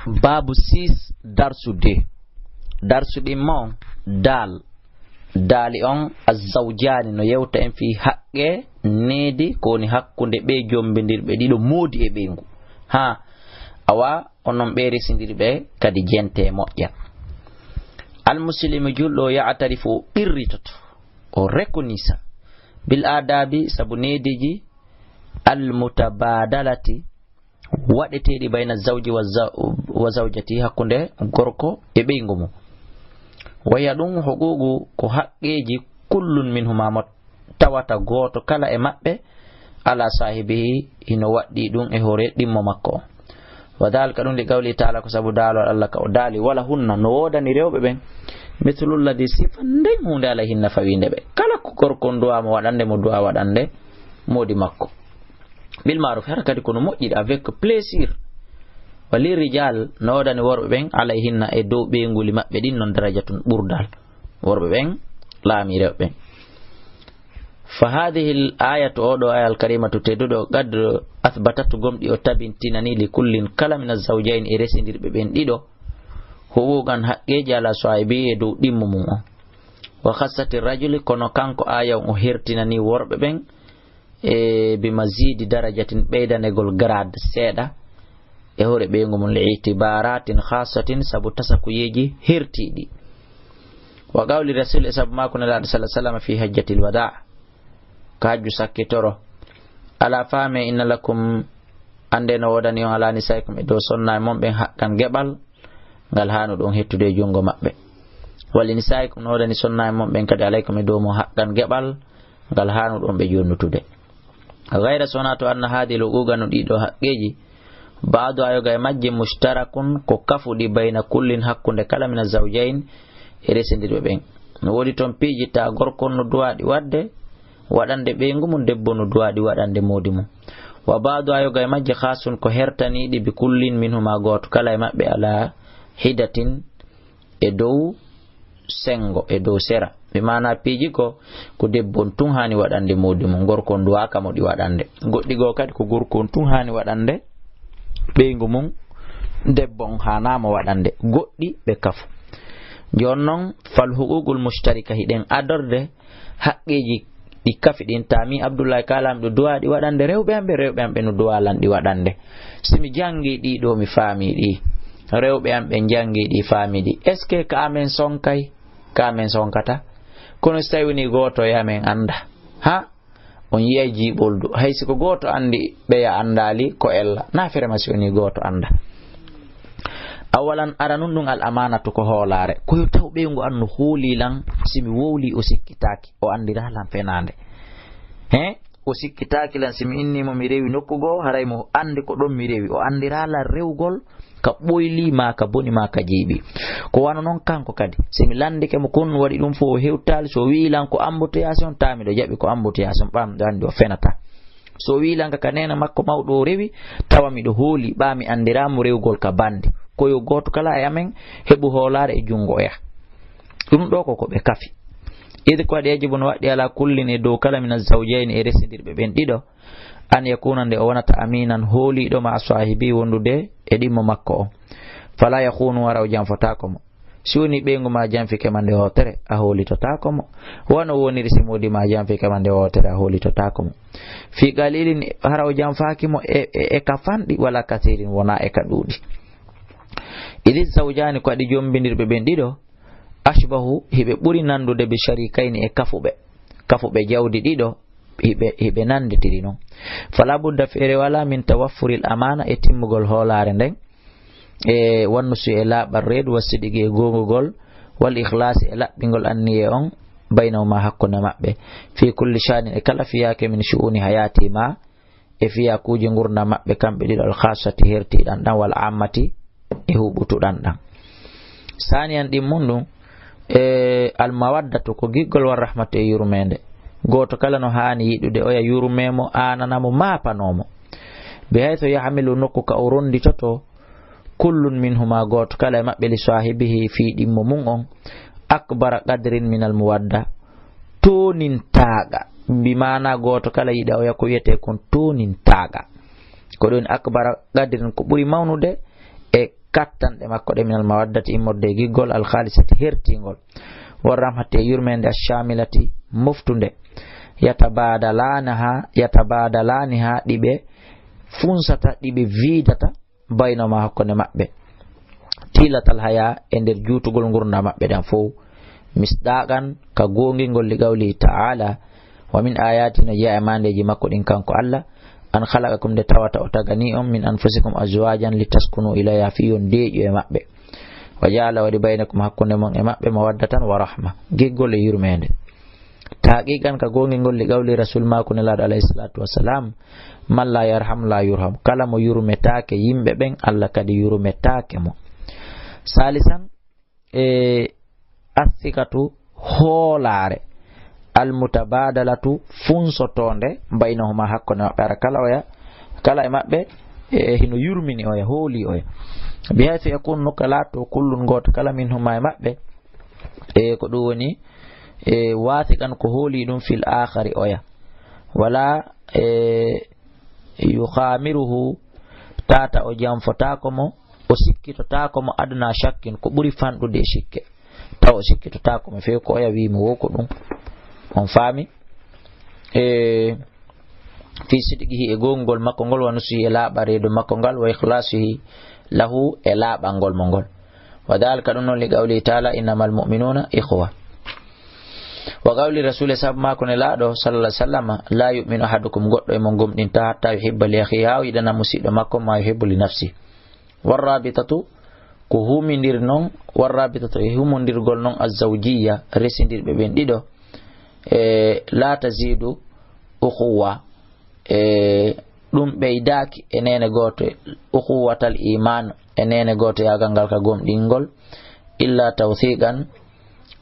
babu 6 darsu ɗin mo daali on azzawjani no yewta en fi haqqe needi ko woni hakkunde ɓe jombidirɓe ɗiɗo moodi e ɓeyngu ha awa onon ɓe resindirɓe kadi jente moƴƴa. Almuslimu julɗo ya'tarifu o ɓirritoto o rekonisa bil adabi sabu neediji almutabadalati waɗeteɗi bayna zawji wa zawjati hakkunde gorko e ɓeyngu mum. waya ɗum huququ ko haqqeji kullun minhuma mo tawata goto kala e maɓɓe ala sahibihi hino waɗɗi ɗum e hoore ɗimmo makko o. wa dhalika ɗum li qawli ta'ala ko sabu daalol Allah ka o daali wala hunna no wodani rewɓe ɓen mithlul ladhi sifa nden hunde ala hinna fawinde ɓe kala ko gorko duwama waɗande mo duwa waɗande modi makko bil ma'ruf har kadi kono moƴƴiɗi avec plaisir. wali rijal no wodani worɓe ɓen alayhinna e dow ɓeyguli maɓɓe ɗin non darajatun ɓurdal worɓe ɓen laami rewɓe ɓen. fa hadihi l ayatu oɗo aya alkarimatu tedduɗo qad athbatatu gomɗi o tabintinani li kullin kala min azawjain e residirɓe ɓen ɗiɗo huquqan haqqeji ala sahibi e dow ɗimmo mum on. wa khassati rajuli kono kanko aya o hertinani worɓe ɓen e bi mazidi darajatin ɓeydanegol grade seeɗa e hoore ɓeygu mum li itibaratin khasatin sabu tasakuyeji hertiɗi. wa qawli rasul e sabu mako nelaɗo sallah sallam fi hajjatil wada ko hajju sakkitoro ala faame inna lakum ande no wodani on ala nisaikum e dow sonna e mon ɓen haqqan geɓal ngal hanu ɗon hettude e jungo maɓɓe. wali nisaikum no wodani sonna e mon ɓen kadi alaykum e dow mo haqqan geɓal ngal hanu ɗon ɓe jonnutude. gayra sona to anna haadi luquga no ɗiɗo haqqeji baadu ayoga e majje mushtarakun ko kafuɗi bayna kullin hakkunde kala min azawjain e residirɓe ɓen. no wodi toon piijita gorkon no duwaɗi wadde waɗande ɓeygu mum debbo no duwaɗi waɗande modi mum. wa baadu ayoga e majje khasun ko hertaniɗi bi kullin minhuma goto kala e maɓɓe ala hidatin e dow sengo e dow sera ɓe mana piiji ko debbon tun hani waɗande modi mum gorkon duwaka mo ɗi waɗande goɗɗi goo kadi ko gorkon tun hani waɗande ɓeygu mum debbon hanama waɗande goɗɗi ɓe kafu. jon noon fal huququl mushtarika hiɗen adorde haqqeji ɗi kafi ɗin tami abdoullahi kalami ɗo duwaɗi waɗande rewɓe amɓe no duwalanɗi waɗande simi jangi ɗi ɗo mi faami ɗi rewɓe am ɓe jangi ɗi faami ɗi est ce que ka amen sonkay ka amen sonkata kono so tawi woni goto e amen anda ha on yiyay jiɓoldu hay siko goto andi ɓeya andali ko ella na ferema si woni goto anda. awalan ara nun ɗum al amanatu ko hoolare koyo taw ɓeygu an no hoolilan simi wowli o sikkitaki o andiralan fenande he o sikkitaki lan simi innimo mi rewi nokkugo haray mo andi ko ɗon mi rewi o andiralan rewgol ka ɓoyli ma ka boni ma ka jiiɓi. ko wano noon kanko kadi simi landike mo kon waɗi ɗum fo o hewtali so wilan ko embouteillage on tamiɗo jaɓi ko embouteillage on ɓamɗo andi o fenata so wilanka ka nena makko mawɗo o rewi tawa miɗo hooli ɓami andiramo rewgol ka bandi koyo goto kala e amen heɓu hoolare e jungo oya ɗum ɗo koko ɓe kafi. idi ko waɗi yajibu no waɗɗi ala kullin e dow kala min azawjaini e residirɓe ɓen ɗiɗo an yakuna nde o wonata aminan hooliɗo ma sahibi wondude e ɗimmo makko o fala yakunu wara o janfotako mo si woni ɓeygu ma janfike ma nde wotere a hoolitotako mo wano woniri si modi ma janfike ma nde wotere a hoolitotako mo fi qalilin hara o janfaki mo e ka fanɗi wala kasirin wona e ka ɗuuɗi. idi zawjani ko waɗi jombindirɓe ɓen ɗiɗo ashbahu hiɓe ɓuri nandude be sharikayni e kafuɓe jawdi ɗiɗo hiɓe nanditiri noon. fala budda feere wala min tawaffuril amana e timmugol hoolare nden e wannusu e laaɓal reedu wassiɗigi e gongugol wal ikhlasi e laɓɓingol anniye on baynahuma hakkunde maɓɓe fi kulli shanin e kala fiyake min shu'uni hayati ma e fiyakuji gurna maɓɓe kamɓe ɗiɗo al khasati hertiɗan ɗan wal ammati e huɓutuɗan ɗan. saniyan ɗin mum ɗum e almawaddatu ko giggol war rahmatu e yurmede goto kala no hani yiɗude oya yurmemo ananamo mapanomo be haytho yahmilu nokku ka o ronditoto kullun minhuma goto kala e maɓɓe li sahibihi fi ɗimmo mum on akbara qadrin min al muwadda tonintaga bimana goto kala yiɗa oya ko wiyete kon tonintaga ko ɗon akbara qadrin ko ɓuri mawnude e kattan de makko de minal mawaddati immorde giggol al khalisati hertingol warrahmati yurmende ashamilati moftunde yatabadalaniha ɗiɓe funsata ɗiɓe vidata baynoma hakkunde maɓɓe tilatal haya e nder jutugol gurna maɓɓe ɗen fof misdaqan ka gongingol li qawli ta'ala wa min ayatina ya mandeji makko ɗin kanko Allah an khalaqakum de tawata o tagani on min anfusikum azwajan litaskunu ilayha fi yon deeƴu e maɓɓe wa ja'ala wadi baynakum hakkunde mon e maɓɓe mawaddatan wa rahma giggol e yurmede taqiqan ka gongingol li qawli rasul mako nelaɗo alayhi salatu wassalam man la yarham la yurham kala mo yurmetake yimɓe ɓen Allah kadi yurmetake mo salisan athikatu hoolare almutabadalatu funsotonde baynahuma hakkunde maɓɓe ara kala e maɓɓe hino yurmini oya hooli oya bihaythu yakun nukalatu kullun goto kala minhuma e maɓɓe ko ɗum woni wathiqan ko hooli ɗum fil akhari oya wala yukhamiruhu tata o jamfotako mo o sikkitotako mo adna shakkin ko ɓuri fanɗude e sikke taw o sikkitotako mo fewi ko oya wimo wo ko ɗum on faami fi sidqihi e gongol makko ngol wa nusihi e laaɓareedo makko ngal wa ikhlasihi lahu e laaɓangol mo ngol wa dhalika ɗum noon li qawli taala innamal mu'minuna ikhwa wa qawli rasuli sabu mako ne laaɗo sallallahu alaihi wasallam la yu'minu ahadukum goɗɗo e mo gomɗinta hatta yuhibba li akhihi ha yiɗana musidɗo makko ma yuhibbu li nafsi warrabitatu ko humindir noon warrabitatu e humondirgol noon azzawjiyya resindirɓe ɓen ɗiɗo la tazidu ukhuwa ɗum ɓeydaki e nene goto ukhuwatal iman e nene goto yagal ngal ka gomɗingol illa tawthiqan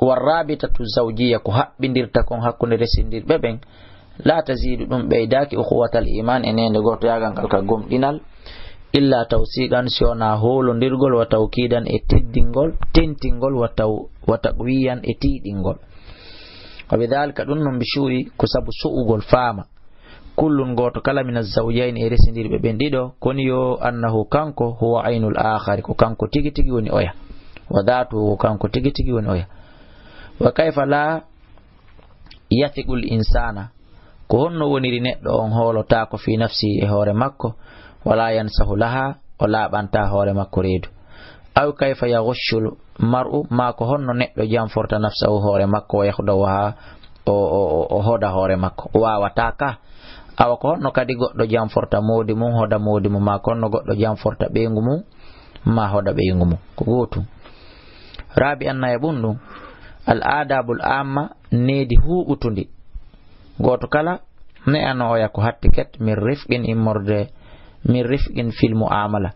warrabitatu zawjiyya ko haɓɓidirta kon hakkunde resindirɓe ɓen la tazidu ɗum ɓeydaki ukhuwatal iman e nene goto yagal ngal ka gomɗinal illa tawsiqan siona holodirgol wa tawkidan e teddingol tentingol wa taqwiyan e tiɗingol wa bidhalika ɗum non mbi cuuyi ko sabu su'ugol faama kullun goto kala min azawjayn e resindirɓe ɓen ɗiɗo koni yo annahu kanko huwa aynul akhari ko kanko tigi tigi woni oya wa dhatuhu ko kanko tigi tigi woni oya wa kayfa la yathiqul insana ko honno woniri neɗɗo on hoolotako fi nafsi e hoore makko wala yansahu laha o laaɓanta hoore makko reedu aw kayfa yaghshul mar'u ma ko honno neɗɗo jamforta nafsahu hoore makko wa yahdawaha o hoda hoore makko o wawata ka awa ko honno kadi goɗɗo jamforta moodi mum hoda moodi mum ma ko honno goɗɗo jamforta ɓeygu mum ma hoda ɓeygu mum ko gotum raabi anna e ɓunɗum al adabul amma needi huɓutudi goto kala ne ano oya ko hattiket min rifqin immorde min rifqin fil muamala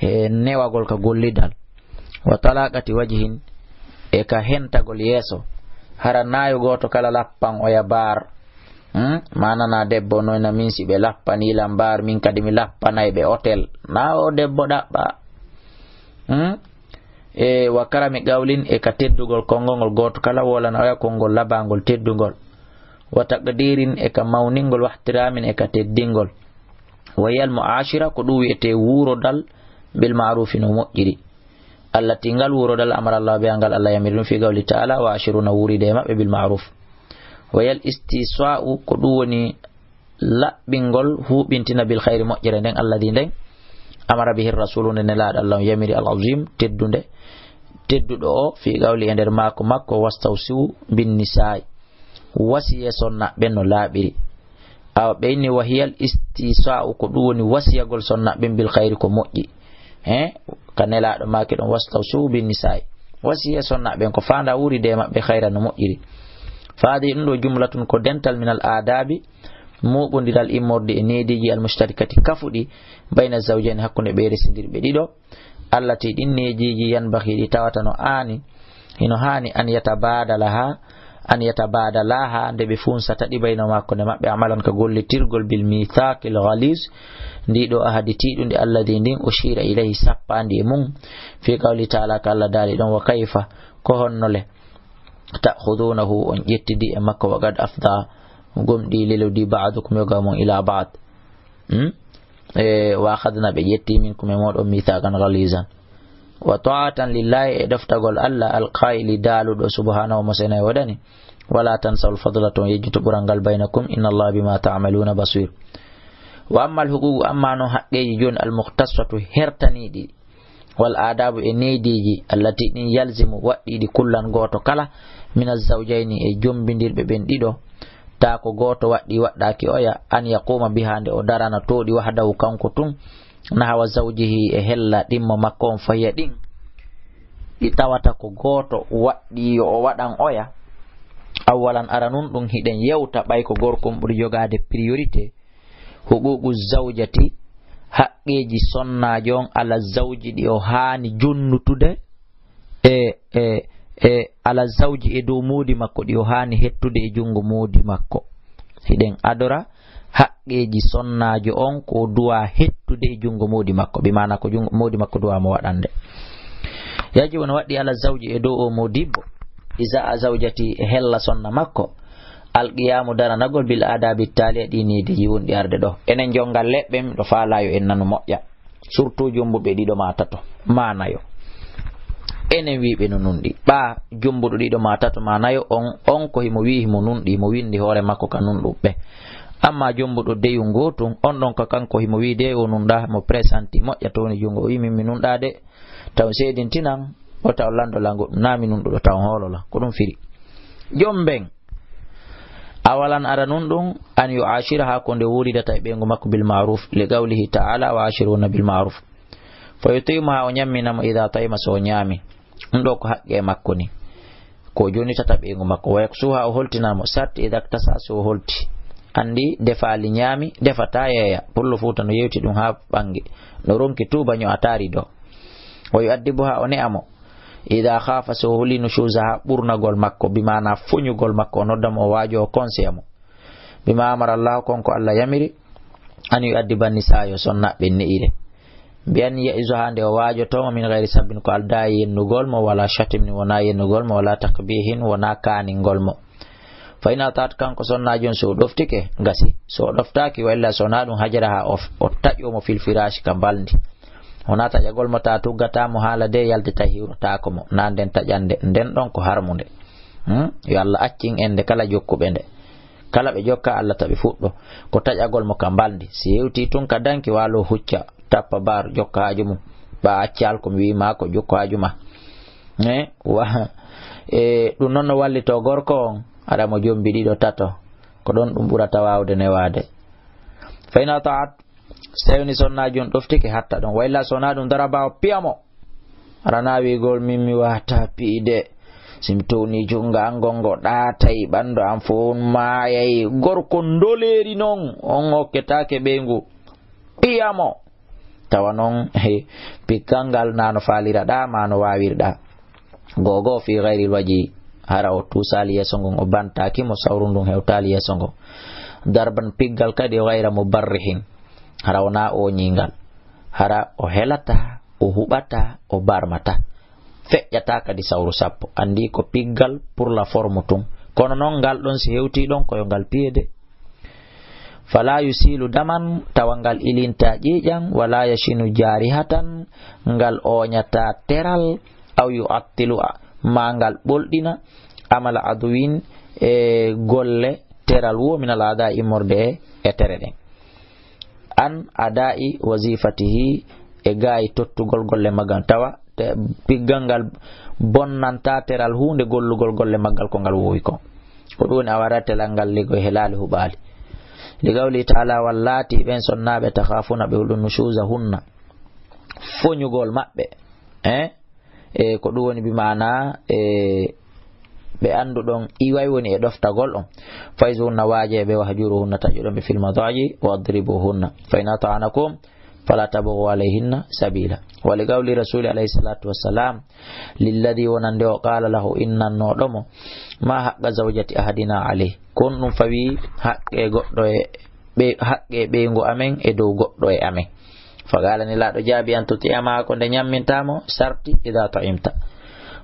e newagol ka gollidal wa talaqati wajhin e ka hentagol yeeso hara nayo goto kala lappan oya bar manana debbo noyna min si ɓe lappanilam bar min kadi mi lappanay ɓe hotel na o debbo ɗaɓɓa e wa karami gawlin e ka teddugol konngol goto kala wolana oya konngol labangol teddugol wa taqdirin e ka mawningol wahtiramin e ka teddingol wayal mu'ashira ko ɗum wiyete wurodal bil ma'rufi no moƴƴiri allati ngal wurodal amara Allah be ngal Allah yamiri ɗum fi gawli ta'ala wa ashiruna wuride e maɓɓe bil ma'ruf wayal istisa'u ko ɗum woni laɓɓingol huɓintina bil khayri moƴƴere nden alladi nden amara bihi rasulu nde nelaɗo Allah yamiri al azim tedduɗo o fi gawli e nder mako makko wastawsiu bin nisa'i wasiye sonnaɓe no laaɓiri awa ɓeyni wahiyal istisa'u ko ɗum woni wasiyagol sonnaɓe bil khayri ko moƴƴi ka nelaɗo maki ɗon wastawsiu bin nisa'i wasiye sonnaɓe ko fanda wuride maɓɓe khayra no moƴƴiri faadi ɗum ɗo jumlatun ko dental min al adabi muɓodiral immorde e nediji al mushtarikati kafuɗi bayna zawjain hakkunde ɓe resindirɓe ɗiɗo allati ɗin nediji yanbahi ɗi tawata no ani hino hani an yatabadalaha nde ɓe funsata ɗi bayna makkonde maɓɓe amalan ka gollitirgol bil mithaqil ghalis ndiɗo ahaditiɗu nde alladi ndin ushira ilayhi sappandi e mum fi qawli ta'ala ka Allah daali ɗon wa kayfa ko honnole ta'khudunahu on ƴettidi e makko wa qad afda gomɗi lelodi ba'dukum yogamon ila ba'd wa akhadna ɓe ƴetti minkum e moɗon mithaqan ghalizan wa ta'atan lillahi e daftagol Allah alqaili daluɗo subhanahu wa ta'ala wadani wala tansawul fadla ton yejjuto ɓurangal baynakum inna Allah bima ta'maluna basir. wa amma alhuququ amma no haqqeji joni almuhtassatu hertaniɗi wal adabu e neediji allati ɗin yalzimu waɗɗiɗi kullan goto kala min azawjayni e jombidirɓe ɓen ɗiɗo ta ko goto waɗɗi waɗɗaki oya an yaquma biha nde o darana toɗi wahdahu kanko tun nahawa zawjihi e hella ɗimmo makko on fahiya ɗin ɗi tawata ko goto waɗɗi yo o waɗan oya awalan ara nun ɗum hiɗen yewta ɓay ko gorko ɓuri jogade priorité huququ zawjati haqqeji sonnajo on ala zawji ɗi o hani junnutude ala zawji e dow muudi makko ɗi o hani hettude e jungo muudi makko. hiɗen adora haqqeji sonnajo on ko duwa hettude e jungo muudi makko bi mana ko jungo muudi makko duwa mo waɗande. yajibu no waɗɗi ala zawji e dow o modibbo iza a zawjati e hella sonna makko alqiyamu daranagol bil adabi taliya ɗinidi yiwunɗi arde ɗo enen jongal leɓɓe ɗo faalayo en nanu moƴƴa surtout jumbuɓe ɗiɗo ma tato manayo enen wiɓe no nunɗi ɓa jumbuɗo ɗiɗo ma tato manayo on ko himo wi himo nunɗi mo windi hoore makko ka nunɗuɓɓe amma jumbuɗo deyu gotum on ɗon ka kanko himo wi de o nunɗa mo présenté moƴƴa towni jungo o wi min mi nunɗa de taw seedintinan o taw landola goɗɗum na mi nunɗuɗo taw holola ko ɗum firi jomben awalan ara nun ɗum an yu'ashira ha ko nde wulidata e ɓeygu makko bil ma'ruf li qawlihi ta'ala wa ashiruna bil ma'ruf fa yutima ha o ñamminamo ida tayma so o ñaami ɗum ɗo ko haqqe makko ni ko jonitata ɓeygu makko wa yaksuha o holtinamo sarti ida tasa so o holti andi defali ñaami defata yeeya pullo fuuta no yewti ɗum ha ɓange no ronki tuba ño a taari do o yu'addibu ha o ne'amo ida khafa so huli nushuza ha ɓurnagol makko bimana fuñugol makko o noddamo o waajo o conseil mo bima amara Allah konko Allah yamiri an yu'addiba nisayo sonnaɓe ne'ire mbiyan yaizu ha nde o waajotomo min gayri sabbin ko alda yennugol mo wala shatimni wona yennugol mo wala takbihin wona kaningol mo fa ina tat kanko sonnajon so o ɗoftike gasi so o ɗoftaki wa illa sona ɗum hajara ha o taƴomo fil firashi ka baldi wona taƴagol mo ta tuggatamo haala de yaldita hiwrotako mo na nden taƴande nden ɗon ko harmude yo Allah accin ende kala jokkuɓe nde kala ɓe jokka Allah taɓe fuɗɗo ko taƴagol mo ka baldi si yewti tun ka danki walo hucca tappa bar jokka haju mum ɓa accal ko mi wima ko jokko haju ma ɗum noon no wallito gorko on aɗa mo jombi ɗiɗo tato ko ɗon ɗum ɓurata wawde newade fa ina ta'at sewni sonnaji on ɗoftike hatta ɗon wayla sona ɗum daraba o piyamo arana wigol min mi wata piide sim towni junga angongo ɗatay ɓandu am fo mayay gorko doleri noon on hokketake ɓeygu piyamo tawa noon pikkal ngal nano faliraɗa ma no wawirɗa gogo fi gayril waji hara o tusali yeso ngon o bantaki mo sawru ndun hewtali yeso ngon darban piggal kadi o gayra mo barrihin hara wona o ñingal hara o helata o huɓata o barmata feƴƴata kadi sawru sappo andi ko piggal pour la forme tun kono noon ngal ɗon si hewti ɗon koyo ngal piyede fala yusilu daman tawa ngal ilinta ƴiƴan wala yashinu jarihatan ngal oñata teral aw yu'attilu ma ngal ɓolɗina amala aduwin e golle teral wo min al ada immorde e tere ɗen an adai wazifatihi e gayi tottugol golle maggal tawa piggal ngal bonnanta teral hunde gollugol golle maggal ko ngal wowi ko ɗum woni a wara telal ngal ligo helali huɓali li gawli ta'ala wallati ɓen sonnaɓe takhafuna ɓe hulɗum nushuza hunna foñugol maɓɓe e ko ɗum woni bimana ɓe anduɗon iway woni e ɗoftagol on fayso hunna waaje ɓe wahjuru hunna taƴuɗon ɓe fil madaji wa adribu hunna fa in ata'anakum fala tabghu alayhinna sabila wa li qawli rasuli alayhi salatu wassalam lilladhi wonande o qala lahu innannoɗomo ma haqqa zawjati ahadina alayh kon ɗum fawi haqqe goɗɗo e haqqe ɓeygu amen e dow goɗɗo e amen fagalani laɗo jaabi an tutiyama ko nde ñammintamo sarti ida ta'imta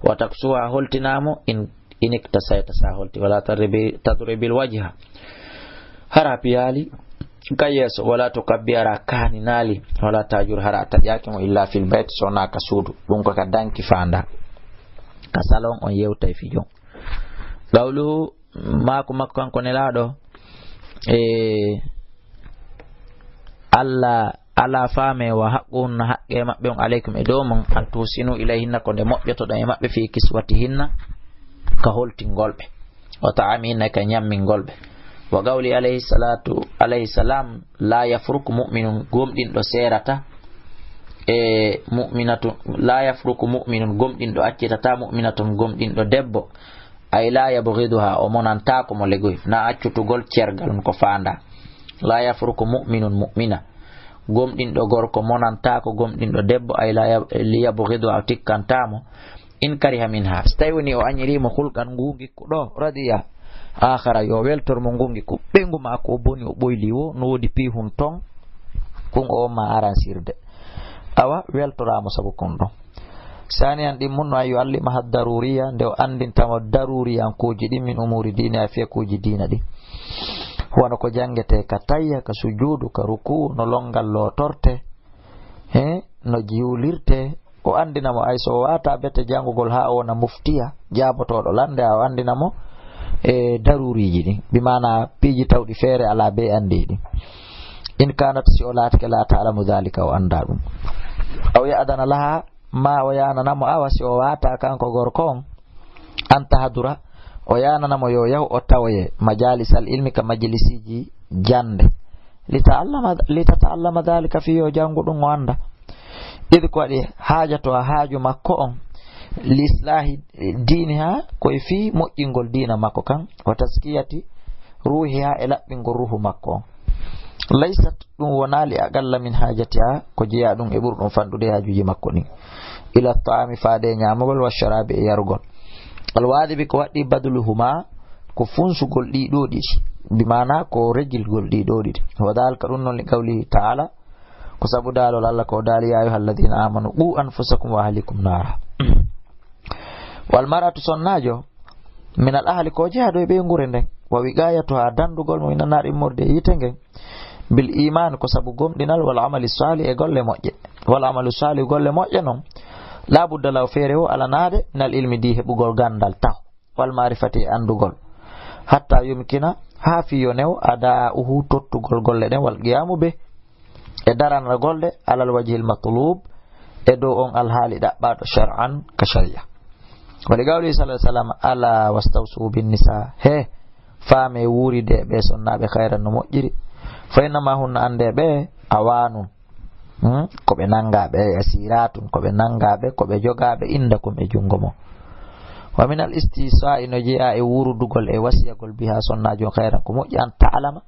wa taksuha holtinamo in iktasayta sa holti wala tadribil wajha hara piyali كيس ولا تكبر كان نالي ولا تاجر هرا تجاكم إلا في البيت سونا كسود دونك كدانك فاندا كسالون on yewtay fijo lawlu mako makko an ko nelado alla fame wa haqqun haqqe mabbe on alaykum e domon an tusinu ilayhinna ko de mobbeto dan e mabbe fi kiswatihinna ka holtingolbe wa ta'amina ka nyammingolbe wa gawli alayhi salam la yafruku mu'minun gomdin do serata mu'minatu la yafruku mu'minun gomdin do accitata mu'minatun gomdin do debbo ay la yabghiduha o monanta ko mo legoy na accutugol cergal ko fanda la yafruku mu'minun mu'mina gomdin do gorko monanta ko gomdin do debbo ay la yabghidu atikkantamo in kariha minha stayni o anyiri mo hulkan ngungi ko do radiya akhara yo weltor mo ngungi ko bengu mako boni o boyli wo no wodi pi hun ton kun o ma aransirde awa weltora mo sabu kondo sani an di munno ayu alli ma daruriya nde o andin tama daruriya ko jidi min umuri dini afi ko jidina di hono ko jangete ka tayya ka sujudu ka ruku no longal lo torte no jiwlirte o andina mo ay so wata bete jangugol ha wona muftiya jabotodo lande o andina mo daruriji di bimana piji tawdi fere ala be andi di in kanat si olatke la ta'lamu dhalika wa anda dum aw ya adana laha ma o yana namo awasi o wata kanko gorkon anta hadura o yana namo yo yaw o tawaye majalisal ilmi ka majlisiji jande litata'allama dhalika fi yo jangu dum wanda idi ko di hajato haaju makko on lislahi diniha ko fi moƴƴingol dina makko kan wa taskiyati ruhiha e laɓɓingol ruhu makko laysat ɗum wonali aqalla min hajatiha ko jeeya ɗum e ɓurɗum fanɗude haajuji makko ni ila ta'ami faade nyamugol wa sharabi e yarugol alwadibi ko waɗɗi badluhuma ko funsugol ɗiɗo ɗiɗi bimana ko rejilgol ɗiɗo ɗiɗi wa dhalika ɗum non li qawlihi ta'ala ko sabu dalol Allah ko dali ya ayyuhalladhina amanu qu anfusakum wa ahlikum nara wal mar'atu sonnajo min al ahli ko jeado be ngure nden wa wiqayatu ha dandugol mo inanaɗi morde yitenge bil iman ko sabu gomɗinal wal amali salih e golle moƴƴe wal amalu salih golle moƴƴe non la budda law fere o ala nade nal ilmi di heɓugol gandal taw wal marifati andugol hatta yumkina ha fiyo new ada uhu tottugol golle ɗen wal qiyamu be e daranal golde alal wajhil matlub e dow on alhaali ɗaɓɓaɗo shar'an ka sharia waɗi gawli sallallahu alaihi wasallam ala wastawsu bin nisa he faame wuride ɓe sonnaɓe khayran no moƴƴiri fa innama hunna ande ɓe awanu ko ɓe nangaɓe asiratun ko ɓe nangaɓe ko ɓe jogaɓe inda kom e jungo mo wa min al istisa'i no jeeya e wurudugol e wasiyagol biha sonnajo khayran ko moƴƴi an ta'lama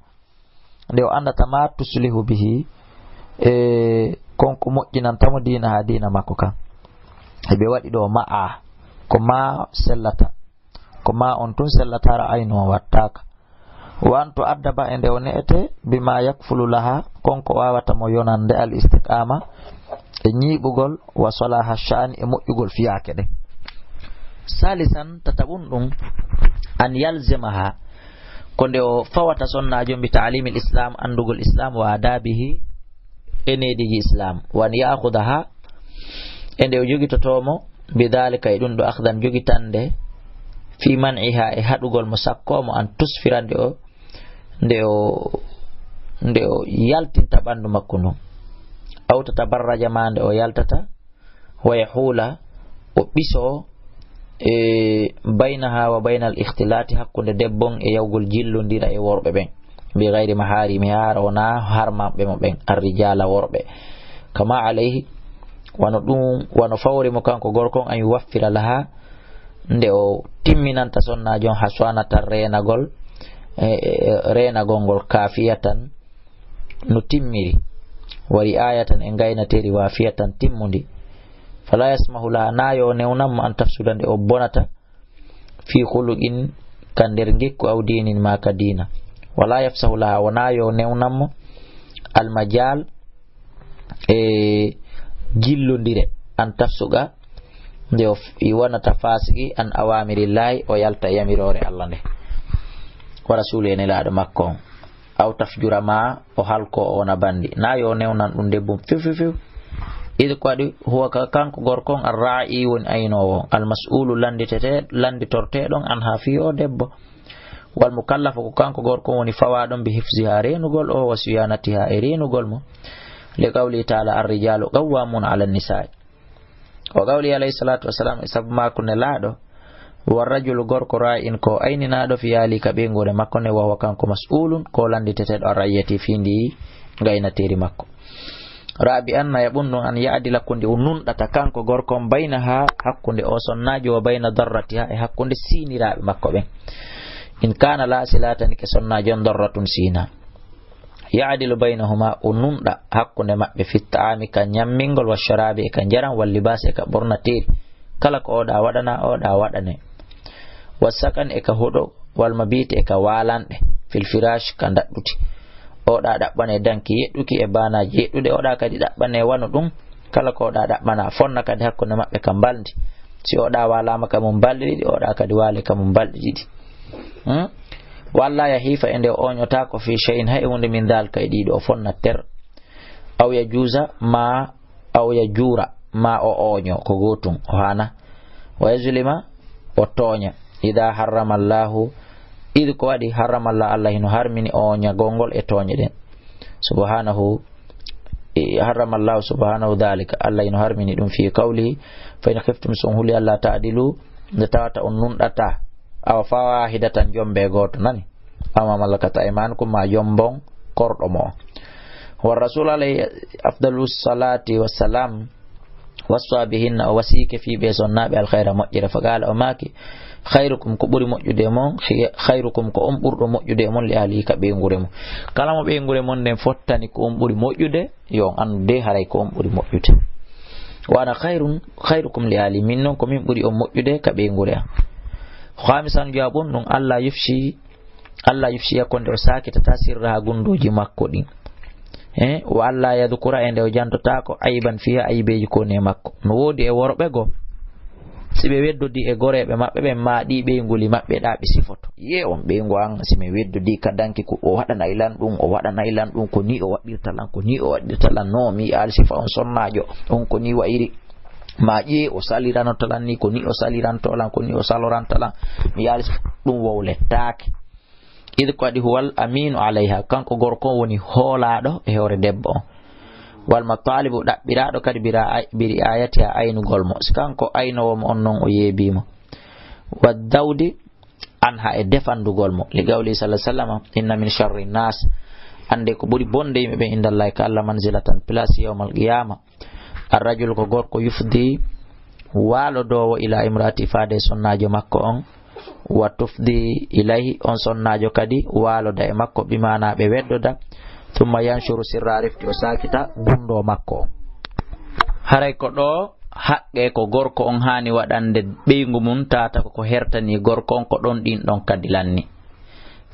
nde o andata ma tuslihu bihi konko moƴƴinantamo dina ha dina makko kan eɓe waɗi ɗo ma'a ko ma sellata ko ma on tun sellatara ayno o wattaka wanto addaba e nde o ne'ete bima yakfulu laha konko wawata mo yonande al istiqama e ñiɓugol wa salaha sha'ani e moƴƴugol fiyake ɗe salisan tataɓum ɗum an yalzimaha ko nde o fawata sonnajo mbi ta'limil islam andugol islam wa adabihi enediji islam wan ya'khudaha ende o jogitotomo bidhalika e ɗum ɗo akhdan jogitande fi man'iha e haɗugol mo sakkomo an tusfira nde o yaltinta ɓandu makko non aw tatabarraja ma nde o yaltata wa yahula o ɓiso baynaha wa bayna al ikhtilati hakkude debbon e yawgol jillodira e worɓe ɓen bi gayri maharimiha wona harmaɓe mo ɓen arrijala worɓe kama alayhi wano fawri mo kanko gorkon an yuwaffira laha nde o timminanta sonnajon haswanatan renagol ngol kafiyatan no timmiri wari ayatan e gaynateri wafiyatan timmudi fala yasmahu laha nayo newnanmo an tafsuda nde o bonata fi khuluqin kan nder gekku aw dinin ma ka dina wala yafsahu laha wona yo newnanmo almajal e jillodire an tafsuga nde o wonata fasiki an awamirillahi o yalta yamirore Allah nde wa rasulu en elaɗo makko aw tafjura ma o halko ona bandi na yo newnan ɗum debbo fiw idi ko waɗi huwa kanko gorkon arra'i woni aynowo almas'ulu landitorteɗon an ha fi o debbo wal mukallafu ko kanko gorkon woni fawaɗon bi hifziha renugol o wa siyanatiha e renugol mo li qawli ta'ala ar-rijalu qawwamuna 'ala an-nisa'i wa qawli alayhi salatu wassalam sabu mako ne laaɗo warrajulu gorko ra'in ko ayninaɗo fi yalika ɓeygure makko ne wawa kanko mas'ulun ko landiteteɗo ar-rayyati findi gaynateri makko rabi anna yaɓunɗum an ya'dila kunde o nunɗata kanko gorkon baynaha hakkunde o sonnajo wa bayna darratiha e hakkunde siniraɓe makko ɓen in kana la silatani ke sonnajo on darratun sina ya'dilu baynahuma o nunɗa hakkunde maɓɓe fi ta'ami ka nyammingol wa sharabi e ka jaran wal libas e ka ɓornateri kala ko oɗa waɗana oɗa waɗane wasakan e ka huɗo wal mabiti e ka walanɗe fil firash ka daɗɗuti oɗa ɗaɓɓane danki yeɗɗuki e banaji yeɗɗude oɗa kadi ɗaɓɓane wano ɗum kala ko oɗa ɗaɓɓana fonna kadi hakkunde maɓɓe ka baldi si oɗa walama ka mum balɗe ɗiɗi oɗa kadi wali ka mum balɗe ɗiɗi walla ya hifa e nde oñota ko fi shay'in hay hunde min dalka e ɗiɗo o fonna ter aw ya juuza ma aw ya juura ma o oño ko gotum o hana wa yazlima o tooña ida harrama allahu idi ko waɗi harrama allah hino harmini oña gongol e tooñe ɗen subhanahu harrama allahu subhanahu dhalika allah hino harmini ɗum fi qawlihi fa in khiftum son huli allah ta'dilu nde tawata on nunɗata awa fawa hidatan jombe goto nani ama malakata aymanukum ma jombon korɗo mo wa rasul alayhi afdalus salati wassalam waswa bihinna o wasike fi ɓe sonnaɓe alkhayra moƴƴere fa qala o maki khayrukum ko ɓuri moƴƴude mon khayrukum ko on ɓurɗo moƴƴude mon li ahli ka ɓeygure mo kala mo ɓeygure mon nden fottani ko on ɓuri moƴƴude yo on andude haray ko on ɓuri moƴƴude wana khayrukum li ahli min noon ko min ɓuri on moƴƴude ka ɓeygure am khamisan jabun ɗum Allah yufshiya konde o sakitata sirra gundoji makko ɗin wa Allah yadhkura ende o jantota ko ayban fiha aybeji kone makko no wodi e worɓe go si ɓe weddodi e goreɓe maɓɓe ɓen maaɗi ɓeyguli maɓɓe ɗa ɓe sifoto ye on ɓeygu an si mi weddodi ka danki ko o waɗana ilan ɗum o waɗana ilan ɗum ko ni o waɗirtalan ko ni o waɗirtalan no mi al sifa on sonnajo on ko ni wayiri ma ƴe o saliranotolan ni ko ni o salirantolan ko ni o salorantalan mi yaali ɗum wowlettake idi ko waɗi huwal aminu alayha kanko gorko woni hoolaɗo e hoore debbo on wal matalibu ɗaɓɓiraɗo kadi biri ayati ha aynugol mo si kanko aynowomo on noon o yeebimo wa dawdi an ha e defandugol mo li gawli sallah sallam inna min sharri nas ande ko ɓuri bonde yimɓe ɓe indallahi ka Allah manzilatan place yawmal qiyama arrajulu ko gorko yufdi walodowo ila imrati faade sonnajo makko on wa tufdi ilayhi on sonnajo kadi waloda e makko bimana ɓe weddoda thumma yanshuru sirra rifti o sakita gundo makko haray ko ɗo haqqe ko gorko on hani waɗande ɓeygu mum tata ko hertani gorko on ko ɗon ɗin ɗon kadi lanni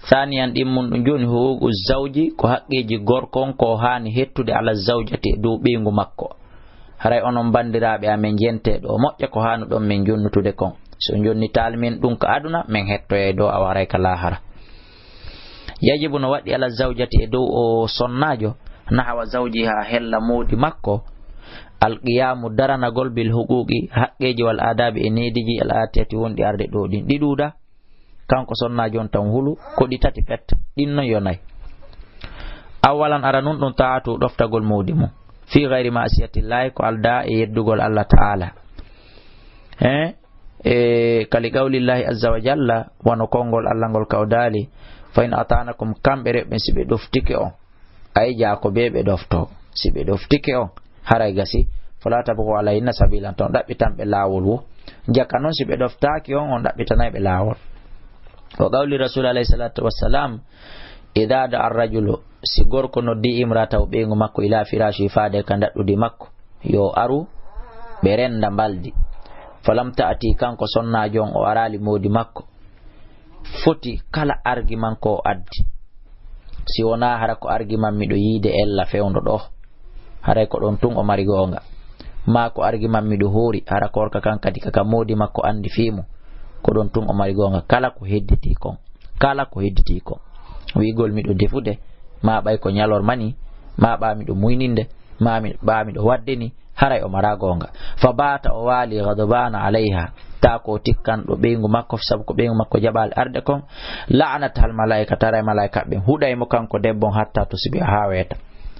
thaniyan ɗimmun ɗum joni huququ zawji ko haqqeji gorko on ko hani hettude ala zawjati dow ɓeygu makko haray onon bandiraɓe amen jenteɗo moƴƴa ko hanu ɗon min jonnutude kon so jonnitali min ɗum ka aduna min hettoye dow a waray ka lahara yajibu no waɗi ala zawjati e dow o sonnajo nahawa zawji ha hella moodi makko alqiyamu daranagol bil huquqi haqqeji wal adabi e nediji al atiyati wonɗi arde ɗo ɗin ɗiɗuɗa kanko sonnajo on tan hulu koɗi tati petta ɗin non yo nayi awalan ara nun ɗum taatu ɗoftagol moodi mum fi gayri ma'siyatillahi ko alda e yeddugol Allah ta'ala kali qawlillahi azza wa jalla wano kongol Allah ngol kawdali fa in atanakum kamɓe reɓɓe si ɓe ɗoftike on ay jako be ɓe ɗofto si ɓe ɗoftike on haray gasi fala tabghu alayhinna sabilan ton ɗaɓɓitanɓe lawol wo jaka noon si ɓe ɗoftaki on ɗaɓɓitanayɓe lawol wa qawli rasul alayhi salatu wassalam idha da arrajulu si gorko noddi imrata o ɓeygu makko ila firashi faade ka daɗɗudi makko yo aru ɓe renda mbaldi falam ta'ati kanko sonnajo on o arali modi makko foti kala argument ko o addi si wona hara ko argument miɗo yiide ella fewndo ɗo haray ko ɗon tun o mari gonga ma ko argument miɗo hoori hara korka kan kadi kaka modi makko andi fimo ko ɗon tun o mari gonga kala ko hedditi kon wigol miɗo defude ma ɓay ko ñalor mani ma ɓami ɗo muyninde ɓami ɗo waddeni haray o mara gonga fa bata o wali ghadbana alayha ta ko tikkan ɗo ɓeygu makko sabu ko ɓeygu makko jaɓal arde kon la'anat hal malaika tara malaika ɓe huɗaymo kanko debbon hatta to sibi ha weta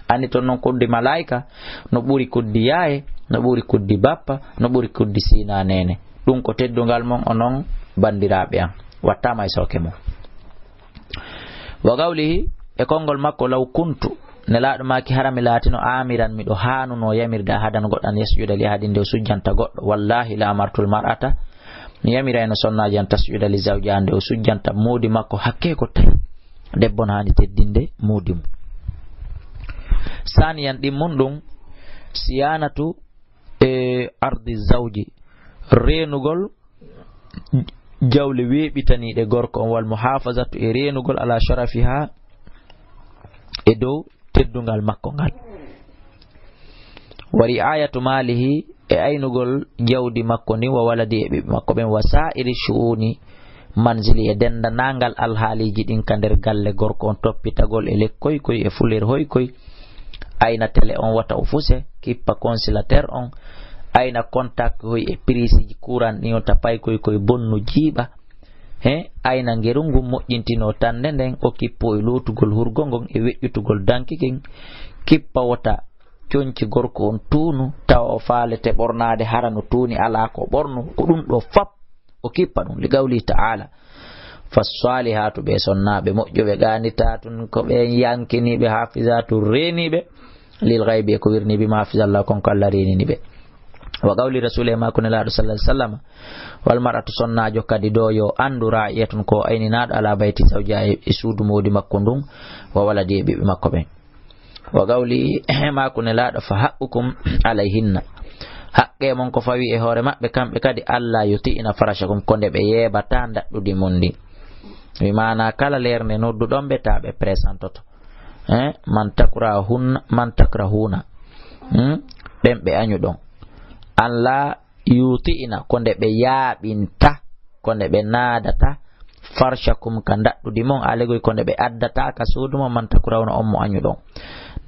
andi toon noon kuddi malaika no ɓuri kuddi yaye no ɓuri kuddi bappa no ɓuri kuddi sina nene ɗum ko teddungal mon onon bandiraɓe an wattama e soke mum wa gawlihi e konngol makko law kuntu nelaɗo maki harami latino amiran miɗo hanuno yamirde ahadan goɗɗo an yasjuda li ahadin nde o sujjanta goɗɗo wallahi la amartul mar'ata mi yamira eno sonnaji an tasjuda li zawja nde o sujjanta muudi makko hakke ko tawi debbon hani teddinde muudi mum saniyan ɗimmun ɗum siyanatu ardi zawji renugol jawle weɓitaniɗe gorko on wal muhafazatu e renugol ala sharafiha e dow teddungal makko ngal wa ri'ayatu malihi e aynugol jawdi makko ni wa waladi e ɓiɓɓe makko ɓen wa sa'iri shu'uni manzili e dendanangal alhaaliji ɗin ka nder galle gorko on toppitagol e lekkoy koy e fuler hoykoy ayna télé on wata o fuse kippa consilateur on ayna contact hoy e prise courant ni on tapay koy bonnu jiiɓa ayna ngerungu moƴƴintino tande nden o kippo e lotugol hurgol ngon e weƴƴutugol dankiken kippa wota coñci gorko on tuunu tawa o faalete ɓornade hara no tuuni ala ko ɓornu ko ɗum ɗo fap o kippa ɗum li gawli ta'ala fassalihatu ɓe sonnaɓe moƴƴoɓe ganita tun ko ɓe yankiniɓe hafizatu reniɓe lil ghaibi e ko wirniɓe ma hafizallah konko Allah reniniɓe wa qawli rasul ma kun laaɗo sallallahu alaihi wasallam wal mar'atu sonnajo kadi do yo andu ra'iyatun ko ayninaɗo ala bayti zawja e suudu modi makko ndun wa waladi e ɓiɓɓe makko ɓen wa qawli ma kun laaɗo fa haqqukum alayhinna haqqe mon ko fawi e hoore maɓɓe kamɓe kadi alla yuti'ina farashakum ko nde ɓe yeɓata daɗɗudi mon ndi mi mana kala lerne nodduɗon ɓe ta ɓe présentoto man takrahuna ɓen ɓe añuɗon an la yuti'ina ko nde ɓe yaaɓinta ko nde ɓe naadata farshakum ka daɗɗudi mon alegoy ko nde ɓe addata ka suudu mon man takrahuna on mo añuɗon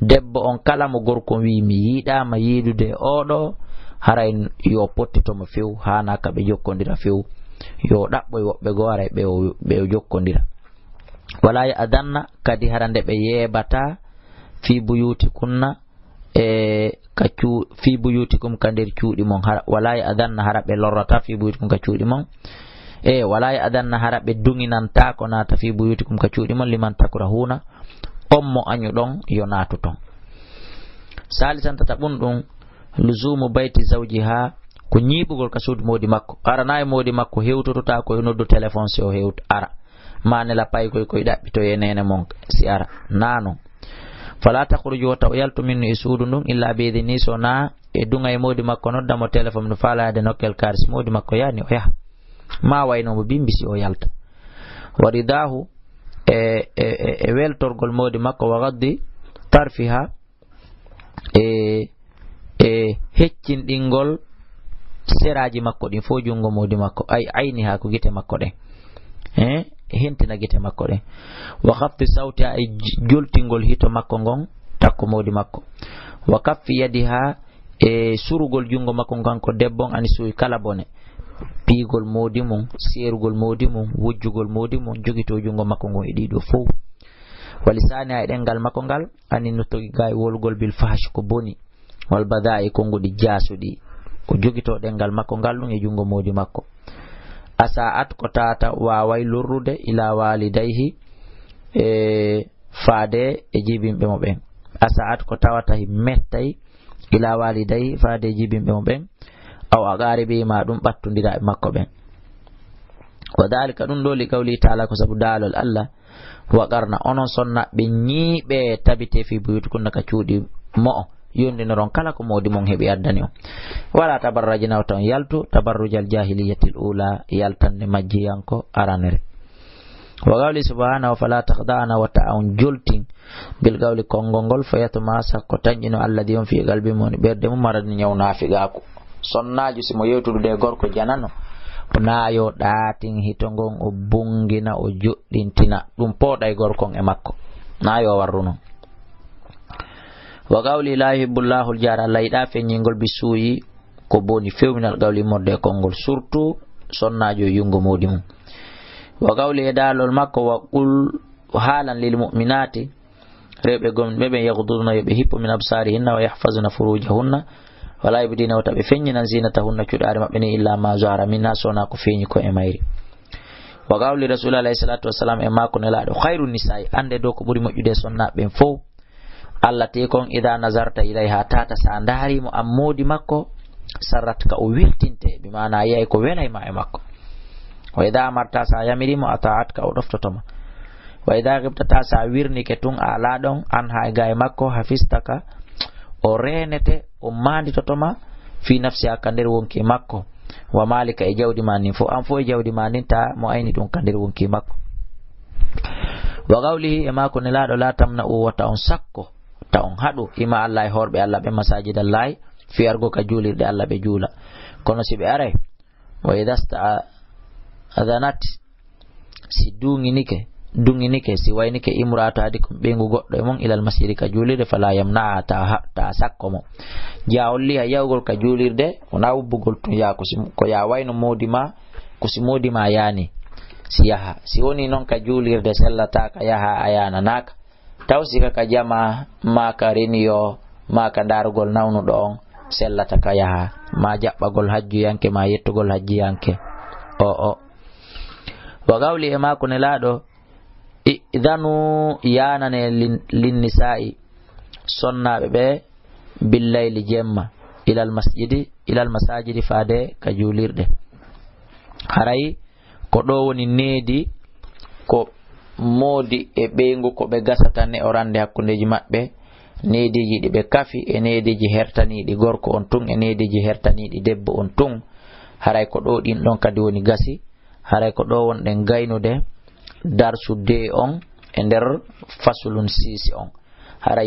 debbo on kala mo gorko wi mi yiɗama yiidude oɗo haray yo pottitomo few hanaka ɓe jokkodira few yo ɗaɓɓoy woɓɓe goo haray ɓe jokkodira wala ya adanna kadi hara nde ɓe yeɓata fi buyuti kunna fi buyutikum ka nder cuuɗi mon wala ya adanna hara ɓe lorrata fi buyutikum ka cuuɗi mon wala ya adanna hara ɓe duŋinanta ko naata fi buyutikum ka cuuɗi mon liman takrahuna on mo añuɗon yo naatu ton salisan tataɓun ɗum luzumu bayti zawjiha ko ñiɓugol ka suudu modi makko arana e modi makko hewtotota koye noddu téléphone si o hewta ara manela pay koye ɗaɓɓito e nene mon si ara nanon fala takhruju wata o yaltu minnu e suudu ndun illa beedi ni so na e dunga e modi makko noddamo téléphone no falade nokkel karis modi makko yani o yaha ma waynomo bimbisi o yalta waridahu e weltorgol modi makko wa gaddi tarfiha e heccinɗingol seraji makko ɗin fo jungo modi makko ay ayni ha ko gite makko ɗen hentina gite makko ɗen wa khafti sawti ha e joltingol hito makko ngon takko modi makko wa kaffi yadiha e surugol jungo makko ngon ko debbon ani suwi kala bone piigol modi mum serugol modi mum wujjugol modi mum jogito jungo makko ngon e ɗiɗo fof walisani ha e ɗengal makko ngal ani no togi ga e wolgol bil fahash ko boni wal badai konguɗi jasuɗi ko jogito ɗengal makko ngal ɗum e jungo modi makko asa'at ko tata waway lorrude ila walidayhi faade e jibinɓe mo ɓen asa'at ko tawata mettay ila walidayhi faade e jibinɓe mo ɓen aw aqaribi ma ɗum ɓattodira e makko ɓen wa dhalika ɗum ɗo li qawli ta'ala ko sabu daalol Allah waqarna onon sonnaɓe ñiiɓe tabite fi buyutikunna ka cuuɗi mo'o yondinoron kala ko modi mon heɓi addani on wala tabarrajina tan yaltu tabarrujal jahiliyatil ula yaltanne majjiyanko aranere wa qawli subhanahu fala takhda'na wa ta'un jultin bil qawli kongongol fayatuma sakko tanjino alladhi on fi qalbi mon berde mum marani nyawna figaku sonnaaju simo yewtude gorko janano naayo ɗaatin hitongon o bungina o joɗɗintina ɗum pooɗay gorkon e makko na yo warruno wa qawli la yuhibbullahu al-jara Allah ida feñingol bisuyi ko boni fewminal gawli modde kongol surtout sonnajo yungo modi mum wa qawli dalol makko wa qul halan lil mu'minati rebe gom bebe yaghduduna yobe hippo min absarihinna wa yahfazuna furujahunna wala yubdina wa tabe feñinan zinatahunna cuɗare mabbe ni illa ma zahara minha sona ko feñi ko e mayri wa qawli rasulullahi sallallahu alaihi wasallam e makko nelaɗo khairun nisa'i ande do ko ɓuri moƴƴude sonnaɓe fof Allah te kon ida nazarta ilayha tata sa darimo ammodi makko sarrat ka o weltinte bi mana yey ko welayma e makko wa ida amarta sa yamirimo ataat ka o doftotoma wa ida ghibtata sa wirnike tun ala don an ha ga e makko hafistaka o renete o manditotoma fi nafsi akander wonki makko wa malika e jawdi manin fo an fo e jawdi manin ta mo ayni dum kander wonki makko wa qawlihi e makko ne laado la tamna o wata on sakko ta on hadu ima Allah e horbe Allah be masajidallahi fi argo ka julirde Allah be jula kono sibe are wa idasta adanat si dunginike si waynike imratu hadikum bengu goddo e mon ilal masjidi ka julirde fala yamna ta sakko mo jawli ha yawgol ka julirde ona wubbugol tun ya ko ya wayno modima ko si modima yani si yaha si woni non ka julirde sellata ka yaha ayana naka tawsika ka jama maka reniyo maka darugol nawnudo on sellata ka yaha ma jabbagol hajju yanke ma yettugol hajji yanke o wa qawli e mako ne laado idanu yanane lin nisa'i sonnabe be billayli jemma ilal masajidi fade ka julirde haray ko do woni needi ko modi e ɓeyngu ko ɓe gasata ne o rande hakkundeji maɓɓe neediji ɗi ɓe kafi e neediji hertaniɗi gorko on tun e neediji hertaniɗi debbo on tun haray ko ɗo ɗin ɗon kadi woni gasi haray ko ɗo wonɗen gaynude darsudde on e nder fasulun sisi on haray